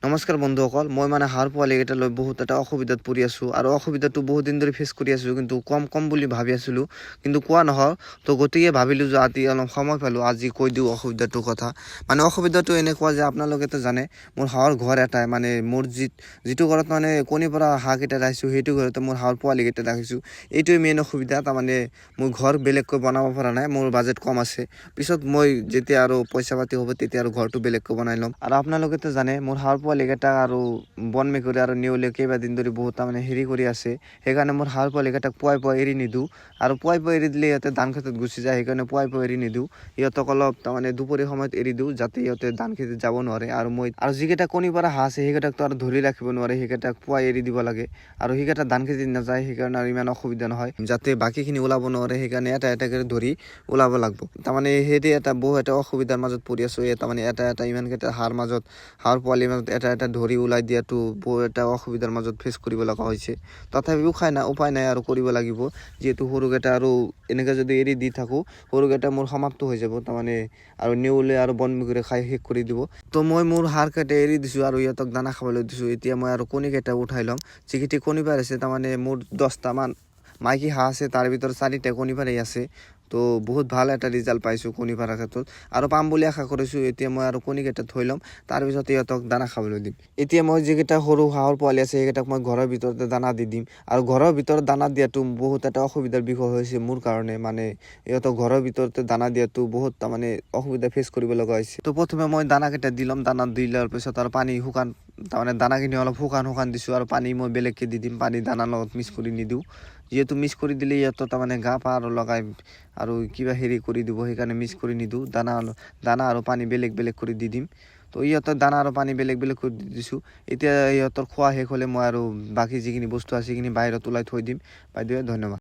নমস্কাৰ বন্ধুসকল, মই মানে হাঁহৰ পোৱালিকেইটা লৈ বহুত এটা অসুবিধাত পৰি আছোঁ আৰু অসুবিধাটো বহুত দিন ধৰি ফেচ কৰি আছোঁ, কিন্তু কম বুলি ভাবি আছিলোঁ, কিন্তু কোৱা নহ'ল। তো গতিকে ভাবিলোঁ যে আজি অলপ সময় পালোঁ, আজি কৈ দিওঁ অসুবিধাটোৰ কথা। মানে অসুবিধাটো এনেকুৱা যে আপোনালোকেতো জানে, মোৰ হাঁহৰ ঘৰ এটাই, মানে মোৰ যিটো ঘৰত মানে কণীৰ পৰা হাঁহকেইটা ৰাখিছোঁ, সেইটো ঘৰতে মোৰ হাঁহৰ পোৱালিকেইটা ৰাখিছোঁ। এইটোৱে মেইন অসুবিধা। তাৰমানে মোৰ ঘৰ বেলেগকৈ বনাব পৰা নাই, মোৰ বাজেট কম আছে। পিছত মই যেতিয়া আৰু পইচা পাতি হ'ব তেতিয়া আৰু ঘৰটো বেলেগকৈ বনাই ল'ম। আৰু আপোনালোকেতো জানে মোৰ হাঁহৰ পোৱালিকেইটা আৰু বন মেকুৰী আৰু নেউলে কেইবাদিন ধৰি বহুত তাৰমানে হেৰি কৰি আছে। সেইকাৰণে মোৰ হাঁহৰ পোৱালিকেইটাক পুৱাই এৰি নিদিওঁ, আৰু পুৱাই এৰি দিলে সিহঁতে ধান খেতিত গুচি যায়। সেইকাৰণে পুৱাই এৰি নিদিওঁ, সিহঁতক অলপ তাৰমানে দুপৰীয়া সময়ত এৰি দিওঁ, যাতে সিহঁতে ধান খেতিত যাব নোৱাৰে। আৰু যিকেইটা কণী পৰা হাঁহ আছে সেইকেইটাকতো আৰু ধৰি ৰাখিব নোৱাৰে, সেইকেইটাক পুৱাই এৰি দিব লাগে। আৰু সেইকেইটা ধান খেতিত নাযায়, সেইকাৰণে আৰু ইমান অসুবিধা নহয়। যাতে বাকীখিনি ওলাব নোৱাৰে, সেইকাৰণে এটা কৰি ধৰি ওলাব লাগিব। তাৰমানে সেইটো এটা বহু এটা অসুবিধাৰ মাজত পৰি আছোঁ। তাৰমানে এটা ইমানকেইটা হাঁহৰ পোৱালিৰ মাজত এটা ধৰি ওলাই দিয়াটো বহু এটা অসুবিধাৰ মাজত ফেচ কৰিব লগা হৈছে। তথাপিও উপায় নাই আৰু কৰিব লাগিব, যিহেতু সৰুকেইটা আৰু এনেকৈ যদি এৰি দি থাকোঁ, সৰুকেইটা মোৰ সমাপ্ত হৈ যাব। তাৰমানে আৰু নেউলে আৰু বন মেকুৰীয়ে খাই শেষ কৰি দিব। তো মই মোৰ হাঁহকেইটা এৰি দিছোঁ আৰু সিহঁতক দানা খাবলৈ দিছোঁ। এতিয়া মই আৰু কণীকেইটা উঠাই ল'ম। যিকেইটা কণী পাৰিছে, তাৰমানে মোৰ 10টামান মাইকী হাঁহ আছে, তাৰ ভিতৰত 4টা কণী পাৰি আছে। তো বহুত ভাল এটা ৰিজাল্ট পাইছোঁ কণী পাৰাৰ ক্ষেত্ৰত, আৰু পাম বুলি আশা কৰিছোঁ। এতিয়া মই আৰু কণীকেইটা থৈ ল'ম, তাৰপিছত সিহঁতক দানা খাবলৈ দিম। এতিয়া মই যিকেইটা সৰু হাঁহৰ পোৱালি আছে সেইকেইটাক মই ঘৰৰ ভিতৰতে দানা দি দিম। আৰু ঘৰৰ ভিতৰত দানা দিয়াটো বহুত এটা অসুবিধাৰ বিষয় হৈছে মোৰ কাৰণে। মানে সিহঁতক ঘৰৰ ভিতৰতে দানা দিয়াটো বহুত তাৰমানে অসুবিধা ফেচ কৰিব লগা হৈছে। তো প্ৰথমে মই দানাকেইটা দি ল'ম, দানা দি লোৱাৰ পিছত আৰু পানী শুকান, তাৰমানে দানাখিনি অলপ শুকান দিছোঁ, আৰু পানী মই বেলেগকৈ দি দিম। পানী দানাৰ লগত মিক্স কৰি নিদিওঁ, যিহেতু মিক্স কৰি দিলে সিহঁতৰ তাৰমানে গা পা আৰু লগাই আৰু কিবা হেৰি কৰি দিব, সেইকাৰণে মিক্স কৰি নিদিওঁ। দানা আৰু পানী বেলেগ কৰি দি দিম। তো ইহঁতৰ দানা আৰু পানী বেলেগ কৰি দি দিছোঁ। এতিয়া ইহঁতৰ খোৱা শেষ হ'লে মই আৰু বাকী যিখিনি বস্তু আছে সেইখিনি বাহিৰত ওলাই থৈ দিম। বাইদেৱে ধন্যবাদ।